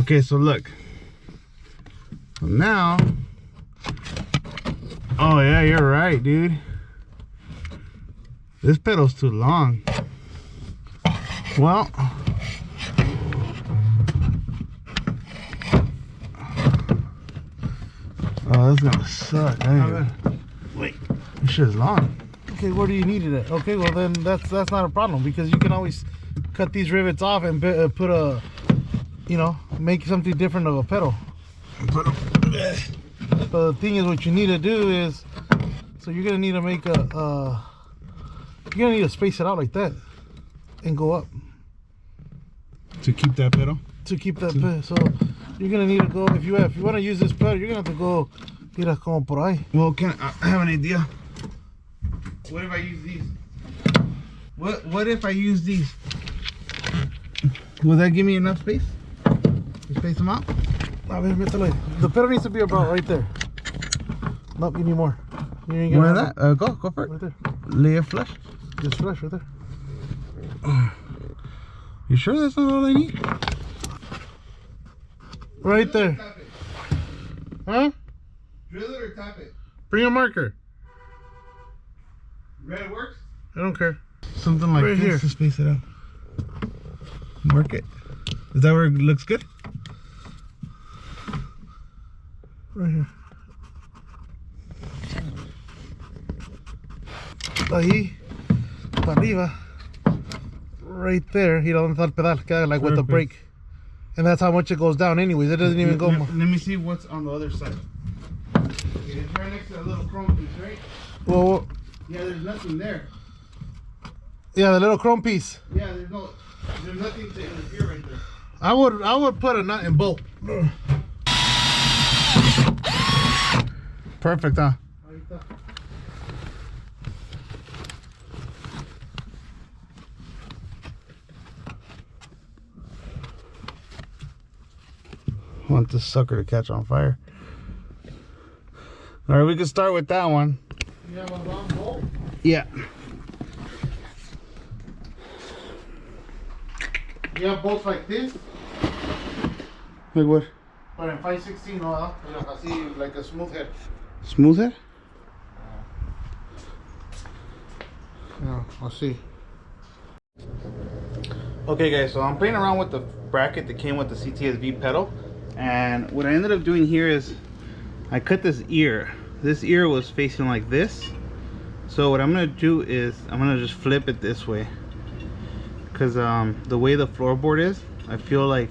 Okay, so look. Now, oh yeah, you're right, dude. This pedal's too long. Well, oh, that's gonna suck. Wait, this shit's long. Okay, where do you need it at? Okay, well then that's not a problem, because you can always cut these rivets off and put a, you know, make something different of a pedal. But the thing is, what you need to do is, so you're gonna need to make you're gonna need to space it out like that and go up To keep that pedal? to keep that pedal. So you're gonna need to go, if you want to use this pedal, you're gonna have to go, mira, como por ahí. Well, I have an idea. What if I use these? What if I use these? Will that give me enough space to space them out? A ver, mételo ahí. The pedal needs to be about right there. Nope, you need more. You ain't More gonna of that? Go for it. right there. Lay it flush. Just flush right there. You sure that's not all I need? Right there. Huh? Drill it or tap it? Bring a marker. Red works? I don't care. Something like Right this here. to space it out. Mark it. Is that where it looks good? Right here. Ahí, para arriba, right there. You know, the pedal, like with the Perfect. brake, and that's how much it goes down. Anyways, it doesn't even go. Let me see what's on the other side. Okay, it's right next to that little chrome piece, right? Well, Yeah, there's nothing there. yeah, the little chrome piece. Yeah, there's nothing to interfere right there. I would put a nut and bolt. Perfect, huh? I want this sucker to catch on fire. All right, we can start with that one. You have a long bolt. Yeah. You have bolts like this, Like what? but in 5/16, no, así like a smooth head. Smooth head? Yeah, I'll see. Okay guys, so I'm playing around with the bracket that came with the CTSV pedal, and what I ended up doing here is I cut this ear. This ear was facing like this, so what I'm gonna do is I'm gonna just flip it this way, because the way the floorboard is, I feel like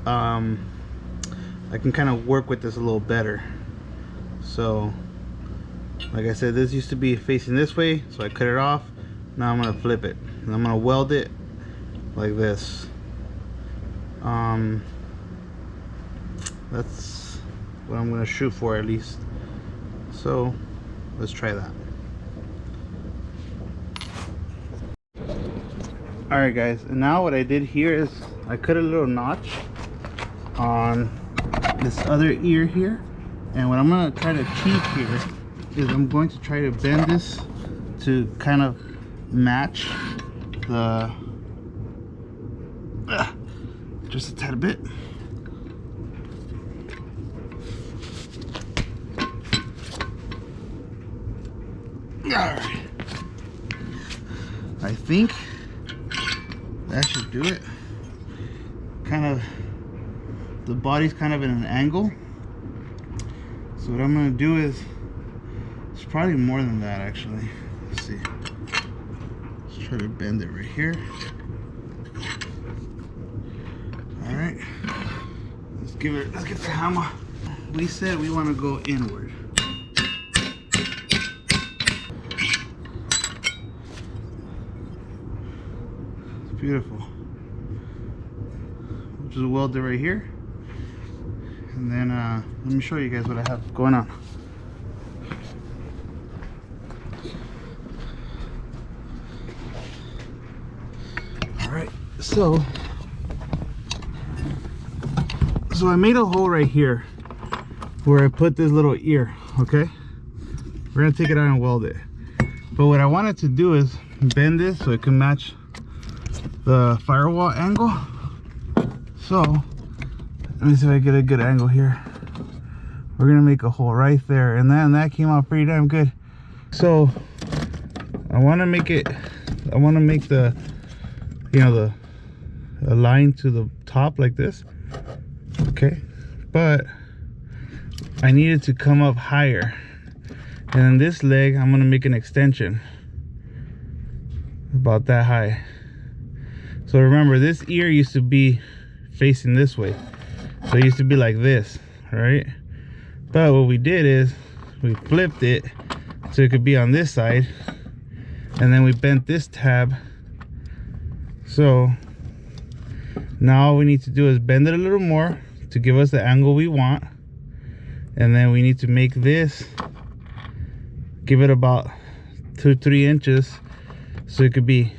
I can kind of work with this a little better. So like I said, this used to be facing this way, so I cut it off. Now I'm gonna flip it and I'm gonna weld it like this. That's what I'm gonna shoot for, at least. So let's try that. All right guys, and now what I did here is I cut a little notch on this other ear here, and what I'm gonna try to achieve here is I'm going to try to bend this to kind of match the just a tad bit. Alright, I think that should do it. Kind of, the body's kind of in an angle, so what I'm going to do is, it's probably more than that actually. Let's see, let's try to bend it right here. Alright, let's get the hammer. We said we want to go inward. It's beautiful. We'll just weld it right here, and then let me show you guys what I have going on. Alright, so I made a hole right here where I put this little ear. Okay, we're gonna take it out and weld it, but what I wanted to do is bend this so it can match the firewall angle. So Let me see if I get a good angle here. We're gonna make a hole right there, and then that came out pretty damn good. So I want to make it, I want to make the, you know, the line to the top like this. Okay, but I need it to come up higher, and then this leg I'm gonna make an extension about that high. So remember, this ear used to be facing this way, so it used to be like this, right? But what we did is we flipped it so it could be on this side, and then we bent this tab. So now all we need to do is bend it a little more to give us the angle we want, and then we need to make this, give it about 2-3 inches so it could be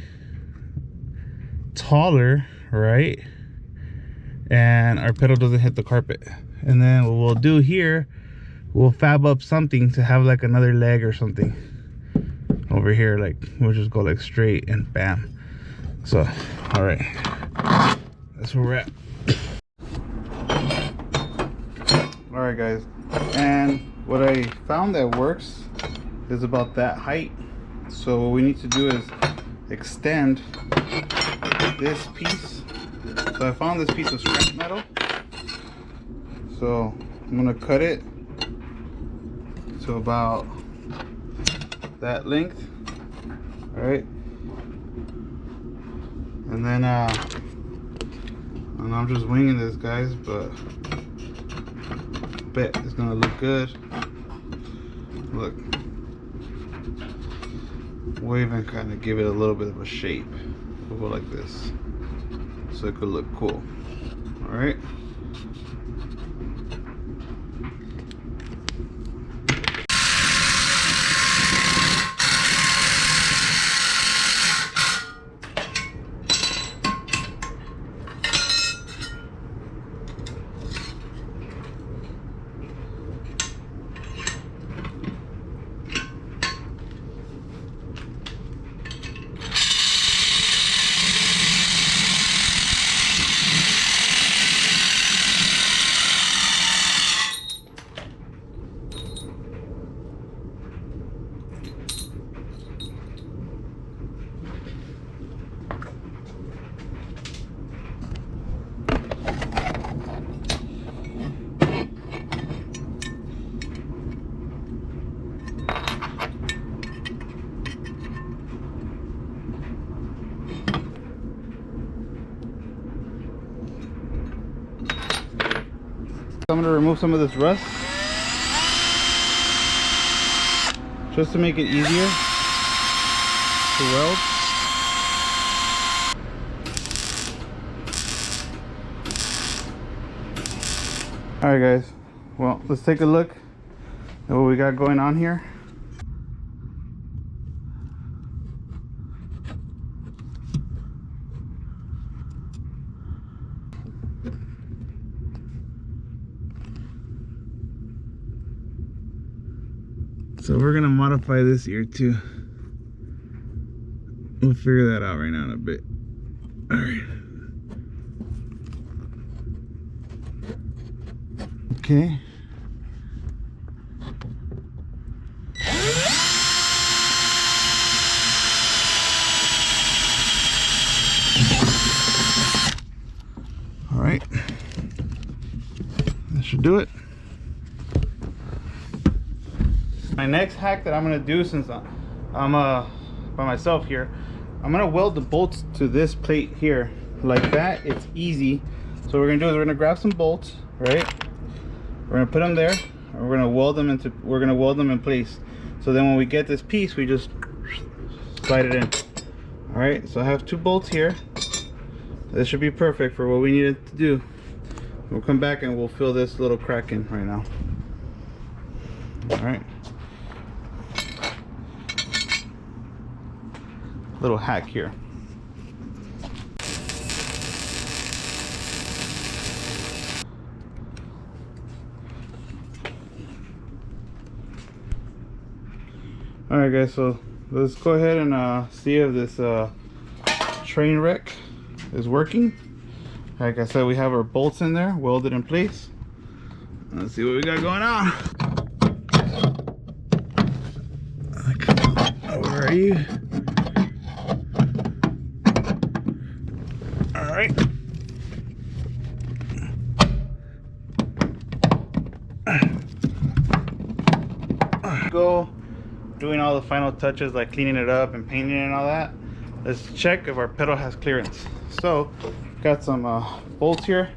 taller, right? And our pedal doesn't hit the carpet. And then what we'll do here, we'll fab up something to have like another leg or something over here. Like we'll just go like straight and bam. So all right, that's where we're at. All right guys, and what I found that works is about that height. So what we need to do is extend this piece. So I found this piece of scrap metal, so I'm gonna cut it to about that length. All right, and then and I'm just winging this, guys, but I bet it's gonna look good. Look, we'll even kind of give it a little bit of a shape. We'll go like this, so it could look cool. All right. I'm going to remove some of this rust just to make it easier to weld. Alright guys, well, let's take a look at what we got going on here. So we're gonna modify this ear too. We'll figure that out right now in a bit. All right. Okay. All right. That should do it. My next hack that I'm gonna do, since I'm by myself here, I'm gonna weld the bolts to this plate here like that. It's easy. So what we're gonna do is we're gonna grab some bolts, right? We're gonna put them there, and we're gonna weld them in place. So then when we get this piece, we just slide it in. All right. So I have 2 bolts here. This should be perfect for what we needed to do. We'll come back and we'll fill this little crack in right now. All right. Little hack here. All right guys, so let's go ahead and see if this train wreck is working. Like I said, we have our bolts in there welded in place. Let's see what we got going on. Where are you? All right. Go doing all the final touches like cleaning it up and painting it and all that. Let's check if our pedal has clearance. So got some bolts here,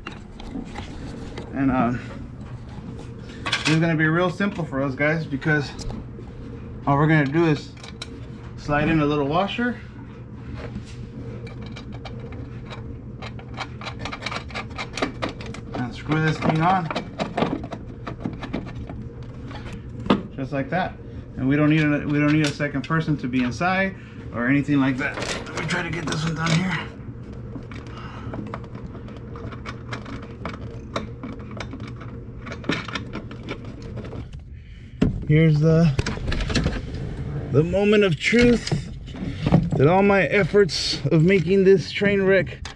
and this is gonna be real simple for us guys, because all we're gonna do is slide in a little washer, and screw this thing on just like that. And we don't need a second person to be inside or anything like that. Let me try to get this one down here. Here's the moment of truth. Did all my efforts of making this train wreck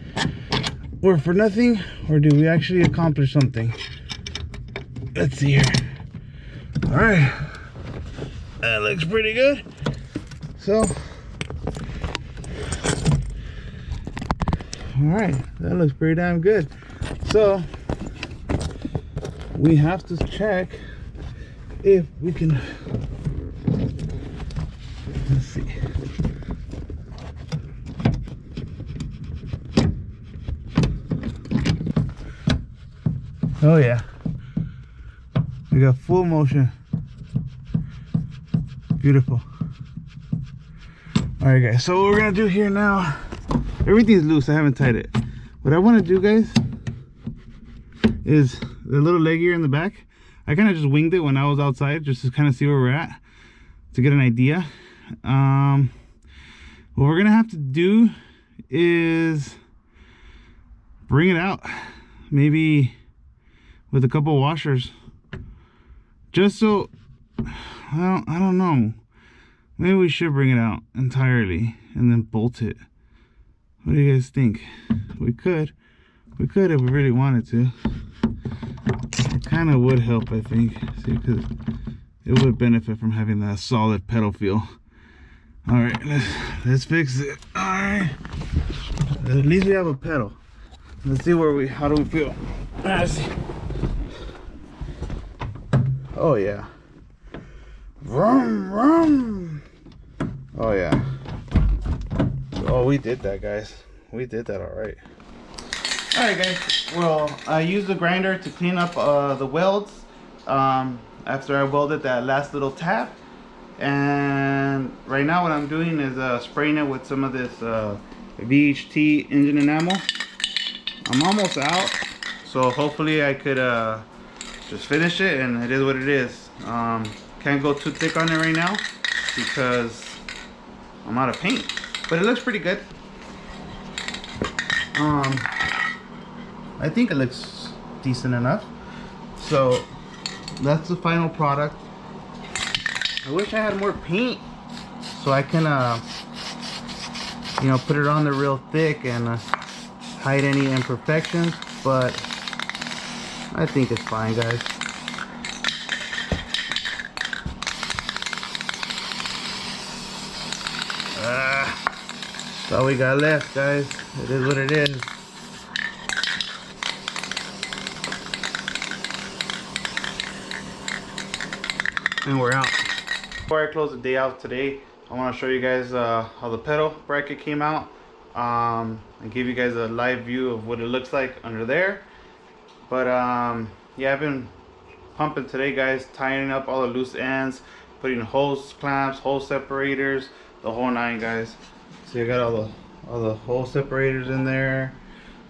were for nothing, or do we actually accomplish something? Let's see here. All right, that looks pretty good. So, all right, that looks pretty damn good. So we have to check if we can, let's see. Oh yeah, we got full motion. Beautiful. All right guys, so what we're gonna do here now, everything's loose, I haven't tied it. What I want to do guys is the little leg gear in the back, I kind of just winged it when I was outside just to kind of see where we're at, to get an idea. What we're gonna have to do is bring it out, maybe with a couple washers, just so, I don't know, maybe we should bring it out entirely and then bolt it. What do you guys think? We could if we really wanted to. It kind of would help, I think. See, because it would benefit from having that solid pedal feel. All right, let's fix it. All right, at least we have a pedal. Let's see how do we feel? Let's see. Oh yeah. Vroom, vroom. Oh yeah. Oh, we did that, guys. We did that all right. All right, guys. Well, I used the grinder to clean up the welds after I welded that last little tab. And right now what I'm doing is spraying it with some of this VHT engine enamel. I'm almost out, so hopefully I could just finish it, and it is what it is. Can't go too thick on it right now because I'm out of paint, but it looks pretty good. I think it looks decent enough. So that's the final product. I wish I had more paint so I can you know, put it on there real thick and hide any imperfections, but I think it's fine, guys. That's all we got left, guys. It is what it is. And we're out. Before I close the day out today, I want to show you guys how the pedal bracket came out, and give you guys a live view of what it looks like under there. But yeah, I've been pumping today, guys, tying up all the loose ends, putting hose clamps, hose separators, the whole nine, guys. So you got all the hose separators in there,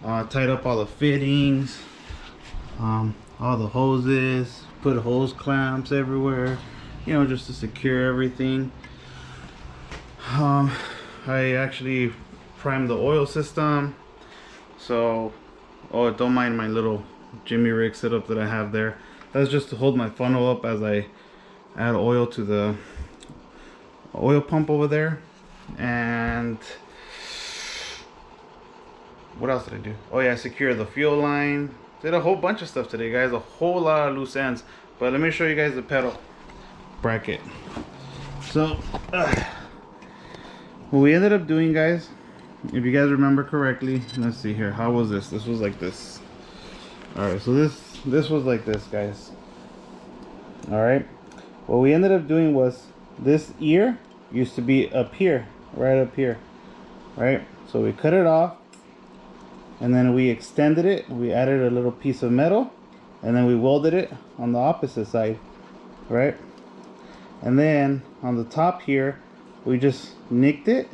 tied up all the fittings, all the hoses, put hose clamps everywhere, you know, just to secure everything. I actually primed the oil system, so don't mind my little Jimmy rig setup that I have there. That's just to hold my funnel up as I add oil to the oil pump over there. And what else did I do? Oh yeah, secure the fuel line. Did a whole bunch of stuff today, guys. A whole lot of loose ends. But let me show you guys the pedal bracket. So what we ended up doing, guys, if you guys remember correctly, let's see here, how was this? This was like this. All right, so this was like this, guys. All right, what we ended up doing was this ear used to be up here, right up here, right? So we cut it off, and then we extended it. We added a little piece of metal, and then we welded it on the opposite side, right? And then on the top here, we just nicked it,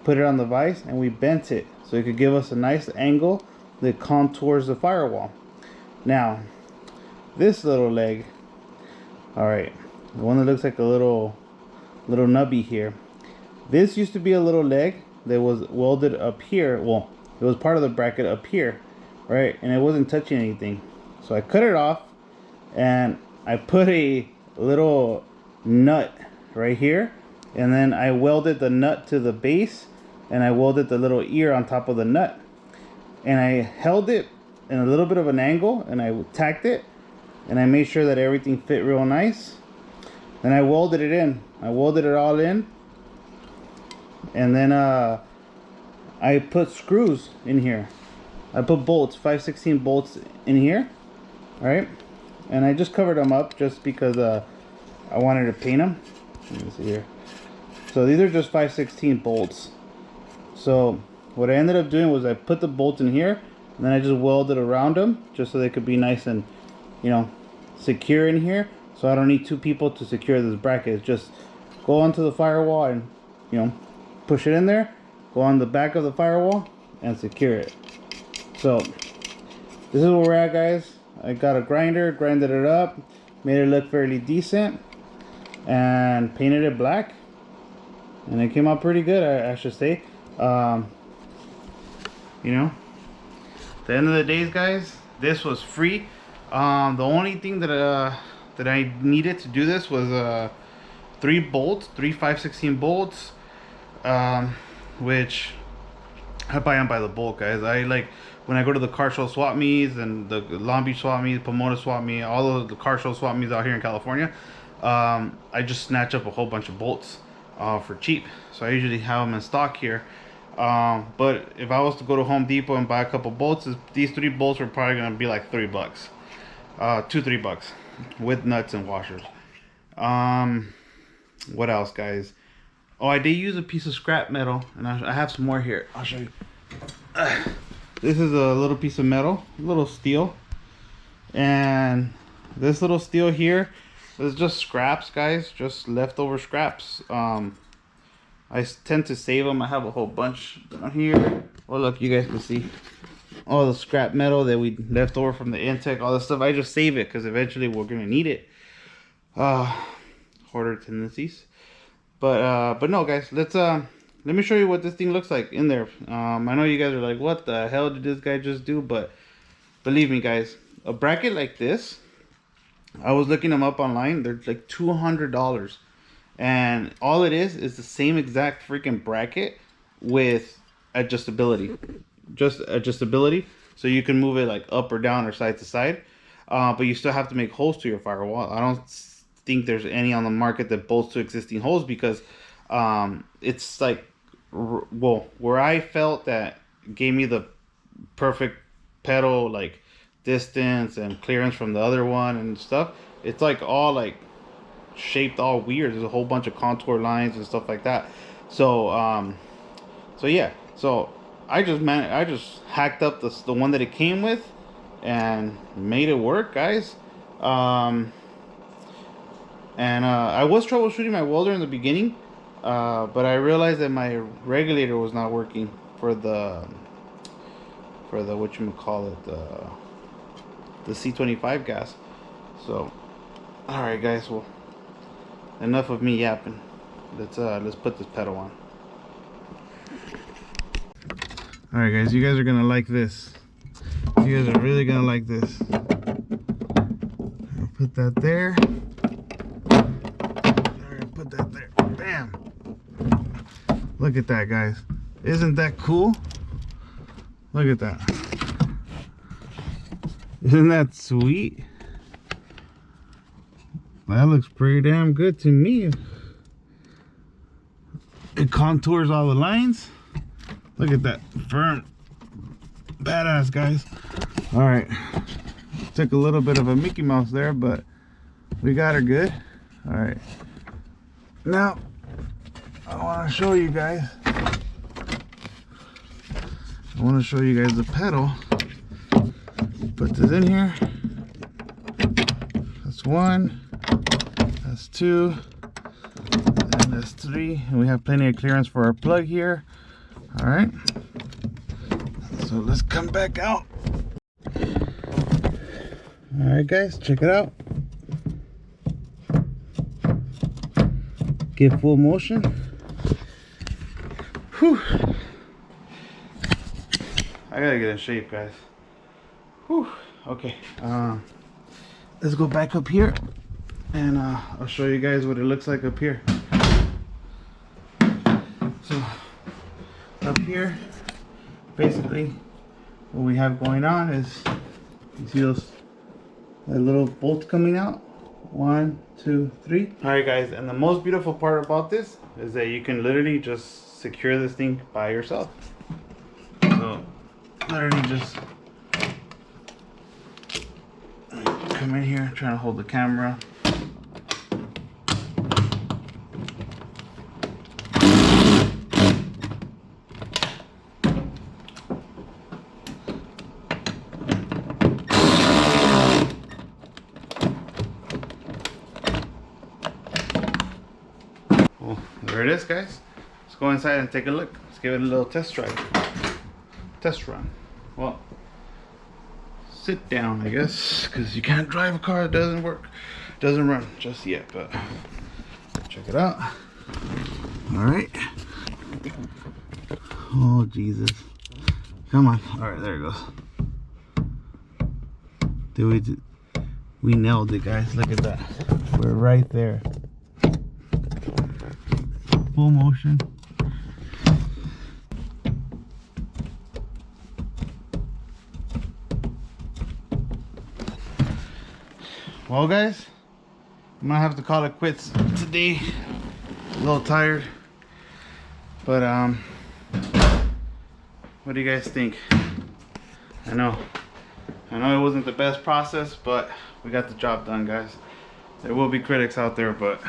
put it on the vise, and we bent it so it could give us a nice angle that contours the firewall. Now, this little leg, all right, the one that looks like a little nubby here, this used to be a little leg that was welded up here. Well, it was part of the bracket up here, right? And it wasn't touching anything. So I cut it off, and I put a little nut right here, and then I welded the nut to the base, and I welded the little ear on top of the nut, and I held it in a little bit of an angle, and I tacked it, and I made sure that everything fit real nice. Then I welded it in. I welded it all in, and then I put screws in here. I put bolts, 5/16 bolts in here, right? And I just covered them up just because I wanted to paint them. Let me see here. So these are just 5/16 bolts. So what I ended up doing was I put the bolt in here, and then I just welded around them just so they could be nice and, you know, secure in here. So I don't need two people to secure this bracket. It's just go onto the firewall and, you know, push it in there, go on the back of the firewall and secure it. So this is where we're at, guys. I got a grinder, grinded it up, made it look fairly decent, and painted it black, and it came out pretty good, I should say. You know, at the end of the days, guys, this was free. The only thing that I needed to do this was 3 bolts, 3 5/16 bolts, which I buy them by the bulk, guys. I like when I go to the car show swap meets and the Long Beach swap meet, Pomona swap meet, all of the car show swap meets out here in California. I just snatch up a whole bunch of bolts for cheap. So I usually have them in stock here. But if I was to go to Home Depot and buy a couple bolts, these 3 bolts were probably gonna be like $3, $2-3 with nuts and washers. What else, guys? Oh, I did use a piece of scrap metal, and I have some more here. I'll show you. This is a little piece of metal, a little steel, and this little steel here is just scraps, guys, just leftover scraps. I tend to save them. I have a whole bunch down here. Well, look, you guys can see all the scrap metal that we left over from the Intech, all this stuff. I just save it because eventually we're gonna need it. Hoarder tendencies. But no, guys, let me show you what this thing looks like in there. I know you guys are like, what the hell did this guy just do? But believe me, guys, a bracket like this, I was looking them up online. They're like $200, and all it is the same exact freaking bracket with adjustability, just adjustability, so you can move it like up or down or side to side. But you still have to make holes to your firewall. I don't think there's any on the market that bolts to existing holes, because it's like, well, where I felt that gave me the perfect pedal like distance and clearance from the other one and stuff, it's like all like shaped all weird. There's a whole bunch of contour lines and stuff like that. So so yeah, so I just hacked up the one that it came with and made it work, guys. And I was troubleshooting my welder in the beginning, but I realized that my regulator was not working for the whatchamacallit, the C25 gas. So alright, guys, well, enough of me yapping. Let's put this pedal on. Alright, guys, you guys are gonna like this. You guys are really gonna like this. I'll put that there. Alright, put that there. Bam! Look at that, guys. Isn't that cool? Look at that. Isn't that sweet? That looks pretty damn good to me. It contours all the lines. Look at that, firm. Badass, guys. All right, took a little bit of a Mickey Mouse there, but we got her good. All right, now I want to show you guys. I want to show you guys the pedal. Put this in here. That's one. That's two. And that's three. And we have plenty of clearance for our plug here. All right. So let's come back out. All right, guys, check it out. Give full motion. Whew. I gotta get in shape, guys. Whew. Okay. Let's go back up here, and I'll show you guys what it looks like up here. So up here, basically, what we have going on is, you see that little bolt coming out? 1, 2, 3. All right, guys, and the most beautiful part about this is that you can literally just secure this thing by yourself. So literally just come in here, trying to hold the camera. Well, there it is, guys. Let's go inside and take a look. Let's give it a little test drive. Test run. Well, sit down, I guess, because you can't drive a car that doesn't work, doesn't run just yet, but check it out. All right. Oh, Jesus. Come on. All right, there it goes. We nailed it, guys. Look at that. We're right there. Full motion. Well, guys, I'm gonna have to call it quits today. A little tired, but what do you guys think? I know it wasn't the best process, but we got the job done, guys. There will be critics out there, but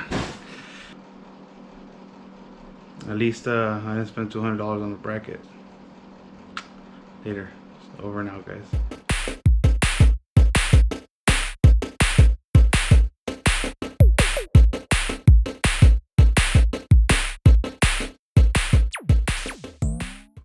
at least I didn't spend $200 on the bracket. Later. It's over now, guys.